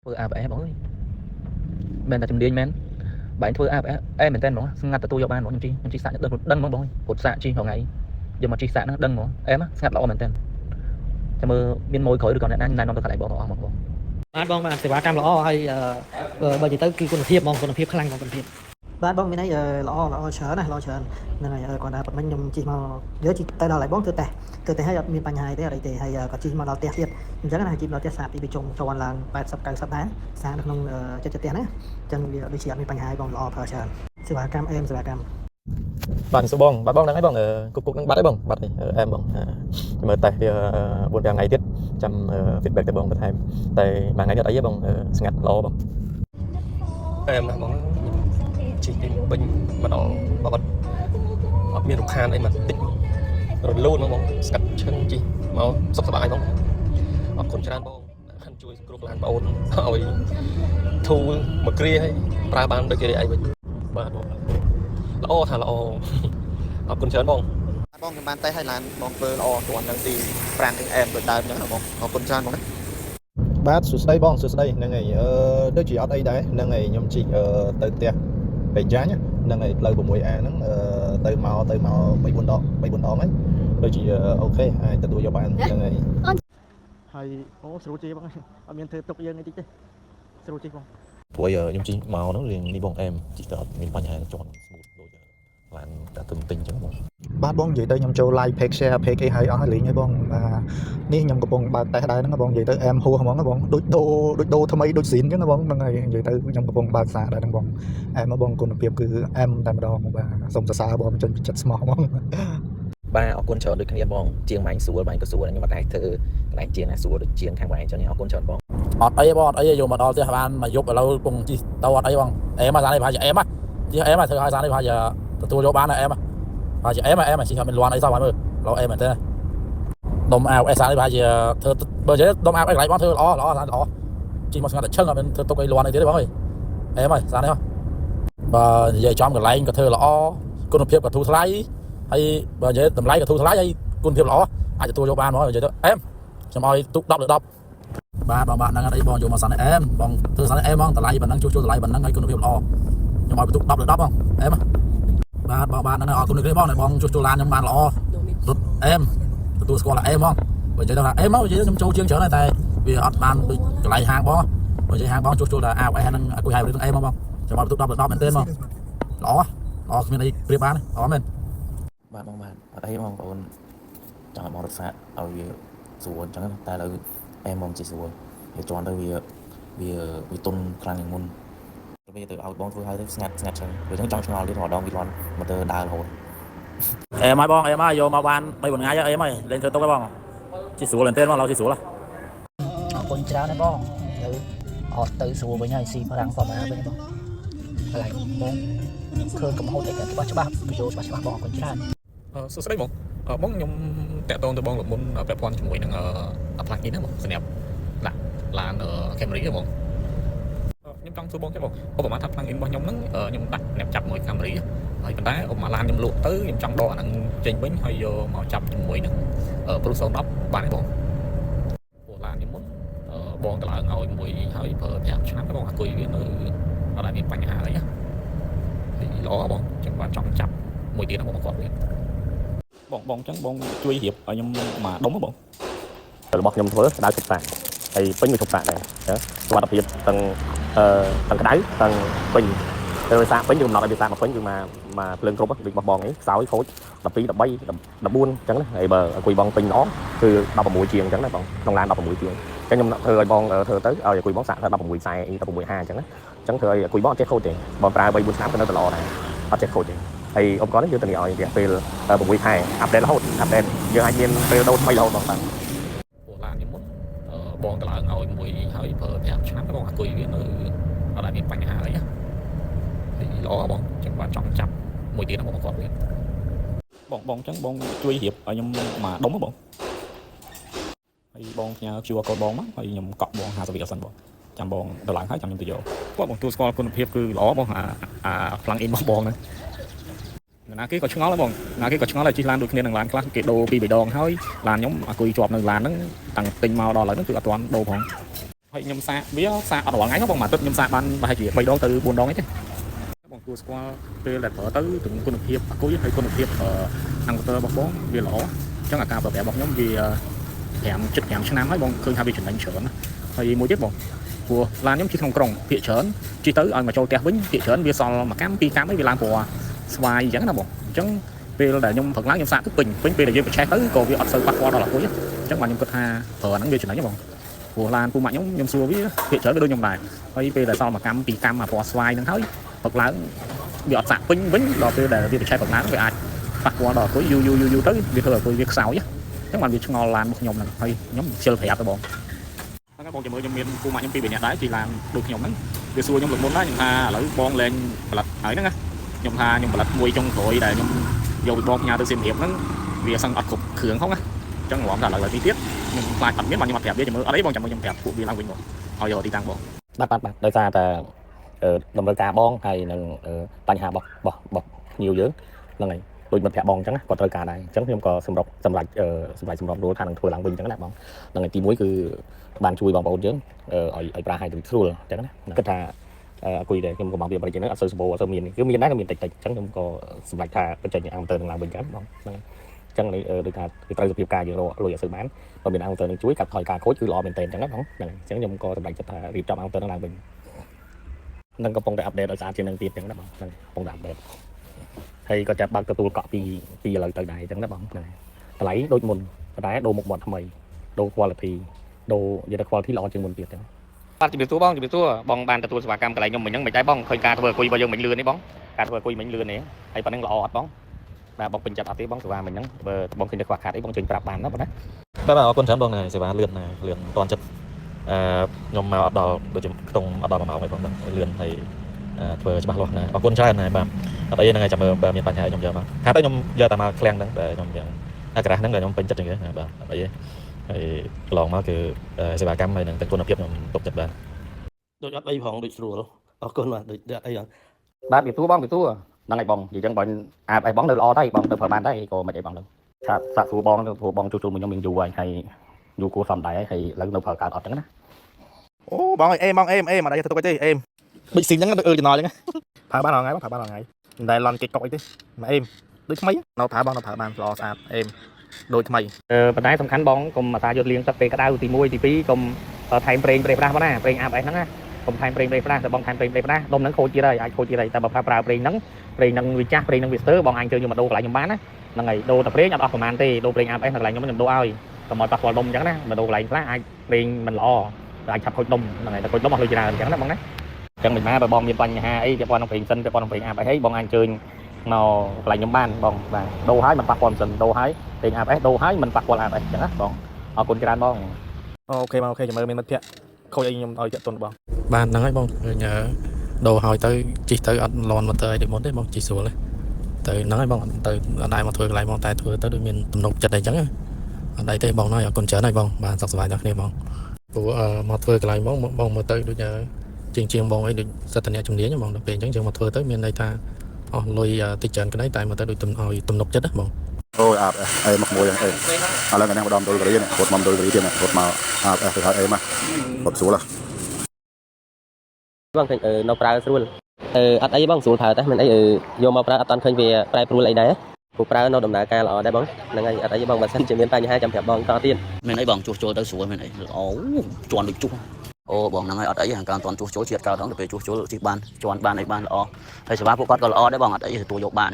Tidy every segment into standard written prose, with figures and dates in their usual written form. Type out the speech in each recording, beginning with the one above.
ធ្វើអាប់អេហ្មងមែនតែជំនាញមែនបែរធ្វើអាប់អេមែនតែហ្មងស្ងាត់ទទួលយកបានហ្មងខ្ញុំជីសាក់ដឹងហ្មងបងពុតសាក់ជីហងៃយកមកជីសាក់ហ្នឹងដឹងហ្មងអេមស្ងាត់ល្អមែនតែចាំមើលមានម៉ួយក្រោយឬក៏អ្នកណាណែនាំទៅកន្លែងបងអស់ហ្មងបងបាទបងបាទសេវាកម្មល្អហើយបើនិយាយទៅគឺគុណភាពហ្មងគុណភាពខ្លាំងបងគុណភាពបាទបងមានអីល្អច្រើនណាល្អច្រើនហ្នឹងហើយគាត់ថាប៉ុណ្ណឹងខ្ញុំជិះមកយកជិះទៅដល់ហើយបងធ្វើតែឲ្យអត់មានបញ្ហាទេអីទេហើយគាត់ជិះមកដល់ផ្ទះទៀតអញ្ចឹងណាជិះមកដល់ផ្ទះសាពីពីជុំជន់ឡើង80 90ដែរសានៅក្នុងចិត្តផ្ទះណាអញ្ចឹងវាដូចជាអត់មានបញ្ហាបងល្អប្រើច្រើនសេវាកម្មអេមសេវាកម្មបាទសុបងបាទបងហ្នឹងហើយបងគុកហ្នឹងបាត់ហើយបងបាត់ហើយអែមបងមើលតែវា4 5ថ្ងៃទៀតចាំ feedback ទៅបងបន្ថែមតែមួយថ្ងៃនេះអត់អីទេបងស្ងាត់ល្អបងអែមណាបងជីទីពេញមកដល់បាត់អត់មានរំខានអីមកតិចរលូនបងស្កាត់ឈឹងជីមកសុខសប្បាយបងអរគុណច្រើនបងខិនជួយគ្រប់ឡានបងអូនឲ្យធូរមកគ្រាឲ្យប្រើបានដូចជាអីវិញបាទបងល្អថាល្អអរគុណច្រើនបងខ្ញុំបានតែឲ្យឡានបងធ្វើល្អគ្រាន់នឹងទីប្រាំងនឹងអែមដូចដើមអញ្ចឹងបងអរគុណច្រើនបងបាទសួស្ដីបងសួស្ដីហ្នឹងហើយដូចជាអត់អីដែរហ្នឹងហើយខ្ញុំជីកទៅផ្ទះពេញចាញ់ហ្នឹងហើយផ្លូវ 6A ហ្នឹងទៅមក3 4 ដងហ្នឹងដូចជាអូខេអាចទទួលយកបានហ្នឹងហើយអូស្រួលជិះបងអត់មានធ្វើទុកយើងនេះតិចទេស្រួលជិះបងព្រោះខ្ញុំជីកមកហ្នឹងរៀងនេះបងអែមជីកទៅអត់មានបញ្ហាជាន់ស្មូតដូចឡានតែទិញអញ្ចឹងបងបាទបងនិយាយទៅខ្ញុំចូល live page share page អីហើយអស់ហើយលេងហើយបងនេះខ្ញុំកំពុងបើកតេស្តដែរហ្នឹងបងនិយាយទៅអែមហួសហ្មងបងដូចដូរថ្មីដូចស៊ីនអញ្ចឹងបងហ្នឹងហើយនិយាយទៅខ្ញុំកំពុងបើកសារដែរហ្នឹងបងអែមបងគុណភាពគឺអែមតែម្ដងបាទសូមសរសើរបងចេញពីចិត្តស្មោះហ្មងបាទអរគុណច្រើនដូចគ្នាបងជាងម៉ាញ់ស្រួលម៉ាញ់ក៏ស្រួលខ្ញុំអត់ដែរធ្វើកន្លែងជាងណាស្រួលដូចជាងខាងម៉ាញ់អញ្ចឹងអរគុណច្រើនបងអត់អីបងអត់អីយកមកដល់ផ្ទះបានមកយប់ឥឡូវកំពុងជីទៅអត់អីបងអែមសាននេះប្រហែលជាអែមជីអែមធ្វើឲ្យសាននេះប្រហែលជាទទួលយកបានអែមប្រហែលជាអែមជីអត់មានលន់អីសោះបានមើលឡូអែមមែនទេដុំអាវអេសាននេះប្រហែលជាធ្វើបើនិយាយដុំអាវអីកន្លែងបងធ្វើល្អសានល្អជីមកស្ងាត់តែឈឹងអត់មានធ្វើទុកអីលន់អីទៀតទេបងអើយអែមសាននេះបើនិយាយចំកន្លែងក៏ធ្វើល្អគុណភាពក៏ធូរថ្លៃហើយបើនិយាយតម្លៃក៏ធូរថ្លៃហើយគុណភាពល្អអាចទទួលយកបានហ្មងនិយាយទៅអែមខ្ញុំឲ្យទុក10 លើ 10បាទបងហ្នឹងអីបងយកមកសានអែមបងធ្វើសានអែមបងតម្លៃប៉ុណ្ណឹងជួសជុលតម្លៃប៉ុណ្ណឹងហើយគុណភាពល្អខ្ញុំឲ្យបន្ទុក10 លើ 10បងអែមបាទបងហ្នឹងអរគុណគ្នាបងជួសជុលឡានខ្ញុំបានល្អរត់អែមទទួលស្គាល់អែមបងបើនិយាយថាអែមមកនិយាយខ្ញុំចូលជាងច្រើនតែវាអត់បានដូចកន្លែងហាងបងបើនិយាយហាងបងជួសជុលតែអាវអែហ្នឹងអគុយហៅរឿងអែមបងខ្ញុំឲ្យបន្ទុក10 លើ 10មែនទេបងល្អគ្មានអីប្រៀបបានល្អមែនបាទបងបាទអត់អីបងប្អូនចង់ឲ្យបងរកសាកឲ្យវាស្រួលអញ្ចឹងតែឥឡូវអែមបងជិះស្រួលវាជន់ទៅវាទុនខ្លាំងជាងមុនវាទៅឲ្យបងធ្វើឲ្យទៅស្ងាត់ចឹងវាចង់ឆ្ងល់ទៀតម្ដងវាលន់មកទៅដើររហូតអែមហើយបងអែមហើយយកមកបាន3 4ថ្ងៃអែមហើយលេងធ្វើទុកហើយបងជិះស្រួលមែនទេបងเราជិះស្រួលអរគុណច្រើនហើយបងទៅអត់ទៅស្រួលវិញហើយស៊ីប្រាំងផងវិញបងកន្លែងបងឃើញកំហុសអីក៏ច្បាស់វីដេអូច្បាស់បងអរគុណច្រើនសួស្ដីបងបងខ្ញុំតាក់ទងទៅបងលោកមុនពាក់ព័ន្ធជាមួយនឹងplugin ហ្នឹងបងសម្រាប់ឡានCamry ហ្នឹងបងខ្ញុំចង់សួរបងចេះបងប្រហែលថា plugin របស់ខ្ញុំហ្នឹងខ្ញុំដាក់អ្នកចាប់មួយ Camry ហើយប៉ុន្តែមកឡានខ្ញុំលក់ទៅខ្ញុំចង់ដកអាហ្នឹងចេញវិញហើយយកមកចាប់ជាមួយនឹង Pro 010បានទេបងព្រោះឡានខ្ញុំមុនបងតម្លើងឲ្យមួយហើយប្រើ5 ឆ្នាំបងអគុយវានៅអត់ដែលមានបញ្ហាអីហើយល្អបងចឹងបានចង់ចាប់មួយទៀតបងគាត់វិញបងចឹងបងជួយរៀបឲ្យខ្ញុំមកដុំបងរបស់ខ្ញុំធ្វើដៅជប់តាហើយពេញមួយជប់តាដែរសុខភាពទាំងក្តៅទាំងពេញទៅសាកពេញគឺកំណត់ឲ្យវាសាកមកពេញគឺមកភ្លើងគ្រប់ដូចរបស់បងនេះខ្សោយខូច12 13 14អញ្ចឹងណាហើយបើអគុយបងពេញល្អគឺ16ជាងអញ្ចឹងណាបងក្នុងឡាន16ជាងអញ្ចឹងខ្ញុំធ្វើឲ្យបងធ្វើទៅឲ្យអគុយបងសាកទៅ16 40 16 50អញ្ចឹងណាអញ្ចឹងធ្វើឲ្យអគុយបងអត់ចេះខូចទេបងប្រើ3 4ឆ្នាំក៏នៅតែល្អដែរអត់ចេះខូចទេហើយឧបករណ៍នេះយើងទៅឲ្យរយៈពេល6 ខែអាប់ដេតរហូតអាប់ដេតយើងអាចមានពេលដូរថ្មីរហូតបងបាទពួកឡាននេះមុនបងតម្លើងឲ្យមួយហើយប្រើ5 ឆ្នាំបងអគុយវានៅអត់ដែលមានបញ្ហាអីហើយល្អបងចឹងបានចង់ចាប់មួយទៀតបងគាត់វិញបងចឹងបងជួយរៀបឲ្យខ្ញុំមកដុំបងហើយបងផ្ញើ QR code បងមកហើយខ្ញុំកក់បង50 វិសិនបងចាំបងទៅឡើងហើយចាំខ្ញុំទៅយកគាត់បងទូស្គាល់គុណភាពគឺល្អបងអា plugin របស់បងហ្នឹងណាគេក៏ឆ្ងល់ដែរបងណាគេក៏ឆ្ងល់ដែរជិះឡានដូចគ្នានឹងឡានខ្លះគេដូរ2 3 ដងហើយឡានខ្ញុំអគុយជាប់នៅឡានហ្នឹងតាំងទិញមកដល់ឥឡូវហ្នឹងគឺអត់ទាន់ដូរផង ហើយខ្ញុំសាកវាសាកអត់រាល់ថ្ងៃហ្នឹងបងមកទឹកខ្ញុំសាកបានប្រហែលជា3ដងទៅ4ដងអីទេបងគួរស្គាល់ពេលដែលប្រើទៅទាំងគុណភាពអាគុយហើយគុណភាពអង្គទ័ររបស់បងវាល្អអញ្ចឹងអាការប្រើប្រាស់របស់ខ្ញុំវា5 ឆ្នាំហើយបងឃើញថាវាចំណេញច្រើនណាហើយមួយទៀតបងព្រោះឡានខ្ញុំជិះក្នុងក្រុងភាគច្រើនជិះទៅឲ្យមកចូលផ្ទះវិញភាគច្រើនវាសល់1កម្ម2កម្មអីវាឡើងពណ៌ស្វាយអញ្ចឹងណាបងអញ្ចឹងពេលដែលខ្ញុំព្រឹកឡើងខ្ញុំសាកទៅពេញពេលដែលយើងបច្ឆេះទៅក៏វាអត់សូវប៉ះពាល់ដល់អាគុយអញ្ចឹងបាទខ្ញុំគិតថាប្រើហ្នឹងវាចំណេញហ៎បងព្រោះឡានពូម៉ាក់ខ្ញុំសួរវាភាគច្រើនវាដូចខ្ញុំដែរហើយពេលដែលសល់1កម្ម2កម្មអាពណ៌ស្វាយហ្នឹងហើយព្រឹកឡើងវាអត់សាកពេញវិញដល់ពេលដែលវាបច្ឆេះព្រឹកឡើងវាអាចប៉ះពាល់ដល់អាគុយយូរទៅវាធ្វើអាគុយវាខ្សោយអញ្ចឹងបាទវាឆ្ងល់ឡានរបស់ខ្ញុំហ្នឹងហើយខ្ញុំខ្ជិលប្រាប់ទៅបងហ្នឹងបងជាមួយខ្ញុំមានពូម៉ាក់ខ្ញុំ2 3នាក់ដែរជិះឡានដូចខ្ញុំហ្នឹងវាសួរខ្ញុំលើកមុនដែរខ្ញុំថាឥឡូវបងលែងផលិតហើយហ្នឹងណាខ្ញុំថាខ្ញុំផលិតមួយចុងក្រោយដែលខ្ញុំយកពីបងផ្ញើទៅសៀមរាបហ្នឹងវាសឹងអត់គ្រប់គ្រឿងផងណាអញ្ចឹងរំថាឥឡូវទីទៀតខ្ញុំខ្លាចអត់មានបាទខ្ញុំអត់ប្រាប់វាជាមួយអត់អីបងចាំខ្ញុំប្រាប់ពួកវាឡើងវិញបងឲ្យយកទីតាំងបងបាទដោយសារតែតម្រូវការបងហើយនឹងបញ្ហារបស់ភ្ញៀវយើងហ្នឹងហើយដូចមិត្តភក្តិបងអញ្ចឹងណាគាត់ត្រូវការដែរអញ្ចឹងខ្ញុំក៏សម្រាប់រួលថានឹងធ្វើឡើងវិញអញ្ចឹងណាបងហ្នឹងហើយទី1គឺបានជួយបងប្អូនយើងឲ្យប្រាស់ឲ្យស្រួលអញ្ចឹងណាគិតថាអាគុយដែលខ្ញុំក៏មកពីបរិយាកាសហ្នឹងអត់សូវសម្បូរអត់សូវមានគឺមានដែរក៏មានតិចអញ្ចឹងខ្ញុំក៏សម្រេចថាបញ្ចេញអង្គទ័រនឹងឡើងវិញចឹងបងហ្នឹងអញ្ចឹងដូចថាវាត្រូវសភាពការយើងរកលុយអត់សូវបានបើមានអង្គទ័រនឹងជួយកាត់ថយការខូចគឺល្អមែនទែនអញ្ចឹងណាបងហ្នឹងអញ្ចឹងខ្ញុំក៏សម្រេចចិត្តថារៀបចំអង្គទ័រនឹងឡើងវិញនឹងកំពុងតែអាប់ដេតឲ្យស្អាតជាងនឹងទៀតអញ្ចឹងណាបងហ្នឹងកំពុងតែអាប់ដេតហើយក៏ចាប់បើកទទួលកក់ពីឥឡូវទៅដែរអញ្ចឹងណាបងហ្នឹងតម្លៃដូចមុនប៉ុន្តែដូរមុខមាត់ថ្មីដូរ quality ដូរនិយាយថា quality ល្អជាងមុនទៀតចឹងបាទជំរាបសួរបងបានទទួលសេវាកម្មកន្លែងខ្ញុំមិញហ្នឹងមិនដែរបងឃើញការធ្វើអាគុយរបស់យើងមិញលឿននេះបងការធ្វើអាគុយមិញលឿននេះហើយប៉ុណ្ណឹងល្អអត់បងបាទបងពេញចិត្តអត់ទេបងសេវាមិញហ្នឹងបើបងឃើញតែខ្វះខាតអីបងជួយប្រាប់បានណាបងណាបាទអរគុណច្រើនបងសេវាលឿនតាន់ចិត្តខ្ញុំមកអត់ដល់ដូចជាខ្ទង់អត់ដល់1ម៉ោងហើយបងលឿនហើយធ្វើច្បាស់លាស់ណាអរគុណច្រើនណាបាទអត់អីហ្នឹងហើយចាំមើលបើមានបញ្ហាខ្ញុំយកមកថាទៅខ្ញុំយកតែមកឃ្លាំងហ្នឹងតែខ្ញុំយ៉ាងអាក្រាស់ហ្នឹងក៏ខ្ញុំពេញចិត្តចឹងដែរបាទអត់អីទេហើយកន្លងមកគឺសេវាកម្មហើយនឹងគុណភាពខ្ញុំទុកចិត្តបានដូចអត់អីផងដូចស្រួលអរគុណបាទដូចអត់អីហ្នឹងបាទពីទូហ្នឹងហើយបងនិយាយចឹងបងអាប់អីបងនៅល្អដែរបងទៅប្រើបានដែរក៏មិនអីបងទៅថាសាក់ស្រួលបងព្រោះបងជួសជុលមួយខ្ញុំមានយូរហើយយូរគួរសំដែរហើយឥឡូវនៅប្រើកើតអត់ចឹងណាអូបងអេមអត់អីទៅទុកអីទេអេមដូចស៊ីងហ្នឹងដូចចំណល់ចឹងប្រើបានរាល់ថ្ងៃមិនដែលឡន់កិច្ចកុកអីទេមកអេមដូចថ្មីនៅប្រើបងនៅប្រើបានល្អស្អាតអេមដូចថ្មីប៉ុន្តែសំខាន់បងកុំអាសាយកលៀងទឹកពេលក្តៅទី1ទី2កុំថែមប្រេងប្រាស់បងណាប្រេងអាប់អេសហ្នឹងណាកុំថែមប្រេងប្រាស់តែបងថែមប្រេងប្រាស់ដុំហ្នឹងខូចទៀតហើយអាចខូចទៀតហើយតែបើប្រើប្រេងហ្នឹងវាចាស់ប្រេងហ្នឹងវាស្ទើរបងអាចជើញយកមកដូរកន្លែងខ្ញុំបានណាហ្នឹងហើយដូរតែប្រេងអត់អស់ប្រហែលទេដូរប្រេងអាប់អេសនៅកន្លែងខ្ញុំដូរឲ្យកុំឲ្យប៉ះពាល់ដុំអញ្ចឹងណាបើដូរកន្លែងខ្លះអាចប្រេងមិនល្អអាចឆាប់ខូចដុំហ្នឹងហើយតែខូចដុំអស់លុយច្រើនអញ្ចឹងណាបងណាអញ្ចឹងមិនម៉ាបើបងមានបញ្ហាអីពាក់ព័ន្ធនឹងប្រេងសិនពាក់ព័ន្ធនឹងប្រេងអាប់អេសអីបងអាចជើញមកកន្លែងខ្ញុំបានបងបាទដូរឲ្យមិនប៉ះពាល់មិនសិនដូរឲ្យប្រេងអាប់អេសដូរឲ្យមិនប៉ះពាល់អាប់អេសអញ្ចឹងណាបងអរគុណច្រើនបងអូខេបងអូខេចាំមើលមានមិត្តភក្តិខូចអីខ្ញុំឲ្យចាក់ទុនបងបានហ្នឹងហើយបងឃើញដូរឲ្យទៅជិះទៅអត់លន់មកទៅអីដូចមុនទេបងជិះស្រួលទេទៅហ្នឹងហើយបងទៅអត់ដែរមកធ្វើកន្លែងបងតែធ្វើទៅដូចមានទំនុកចិត្តអីចឹងអត់ដែរទេបងណយអរគុណច្រើនហើយបងបានសុខសប្បាយដល់គ្នាបងព្រោះមកធ្វើកន្លែងបងមើលទៅដូចជាងបងអីដូចសិទ្ធិអ្នកជំនាញបងដល់ពេលអញ្ចឹងយើងមកធ្វើទៅមានន័យថាអស់លុយតិចច្រើនក្តីតែមកទៅដូចឲ្យទំនុកចិត្តណាបងអូយអាប់អេមកមួយហ្នឹងឥឡូវកណ្ដាលម្ដងទៅករៀនរត់មកទៅករៀនទៀតរត់មកអាប់ទៅហើយអេមករត់ស្រួលបងឃើញនៅប្រើស្រួលអត់អីបងស្រួលប្រើតែមិនអីយកមកប្រើអត់តាន់ឃើញវាប្រែប្រួលអីដែរព្រោះប្រើនៅដំណើរការល្អដែរបងហ្នឹងហើយអត់អីបងបើសិនជាមានបញ្ហាចាំប្រាប់បងតទៀតមានអីបងជួសជុលទៅស្រួលមានអីល្អជន់ដូចជុះអូបងហ្នឹងហើយអត់អីការតន់ជួសជុលជាតិកើតដល់ពេលជួសជុលជិះបានជន់បានអីបានល្អហើយសេវាពួកគាត់ក៏ល្អដែរបងអត់អីទទួលយកបាន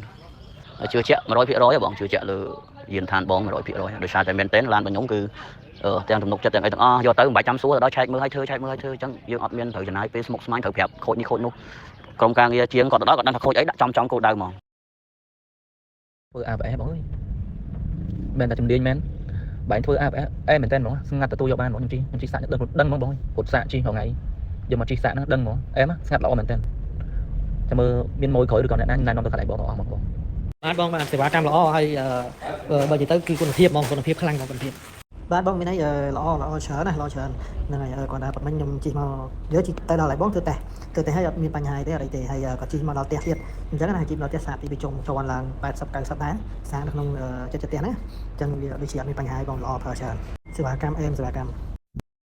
ជឿជាក់ 100% បងជឿជាក់លើយានដ្ឋានបង 100% ដោយសារតែមែនតើឡានរបស់ខ្ញុំគឺទាំងទំនុកចិត្តទាំងអីទាំងអស់យកទៅមិនបាច់ចាំសួរដល់ឆែកមើលឲ្យធ្វើអញ្ចឹងយើងអត់មានត្រូវចំណាយពេលស្មុគស្មាញត្រូវប្រាប់ខូចនេះខូចនោះក្រុមការងារជាងគាត់ទៅដល់គាត់ដឹងថាខូចអីដាក់ចំគោលដៅហ្មងធ្វើអាប់អេសបងអើយមែនតែជំនាញមែនបែរធ្វើអាប់អេសមែនតើហ្មងស្ងាត់ទទួលយកបានហ្មងខ្ញុំជិះសាក់ដឹងហ្មងបងគាត់សាក់ជិះរាល់ថ្ងៃយកមកជិះសាក់ហ្នឹងដឹងហ្មងអេមស្ងាត់ល្អមែនតើចាំមើលមានមួយក្រោយឬក៏អ្នកណាណែនាំទៅកន្លែងបងអស់ហ្មងបងបាទបងបានសេវាកម្មល្អហើយបើនិយាយទៅគឺគុណភាពហ្មងគុណភាពខ្លាំងហ្មងគុណភាពបាទបងមានអីល្អច្រើនណាស់ល្អច្រើនហ្នឹងហើយគាត់ថាប៉ុណ្ណឹងខ្ញុំជិះមកយកជិះទៅដល់ហើយបងធ្វើតែឲ្យអត់មានបញ្ហាទេអីទេហើយក៏ជិះមកដល់ផ្ទះទៀតអញ្ចឹងណាជិះមកដល់ផ្ទះសាកពីចុងចូលឡើង80 90ដែរសាកនៅក្នុងចិត្តផ្ទះណាអញ្ចឹងវាដូចជាអត់មានបញ្ហាបងល្អប្រើច្រើនសេវាកម្មអេមសេវាកម្ម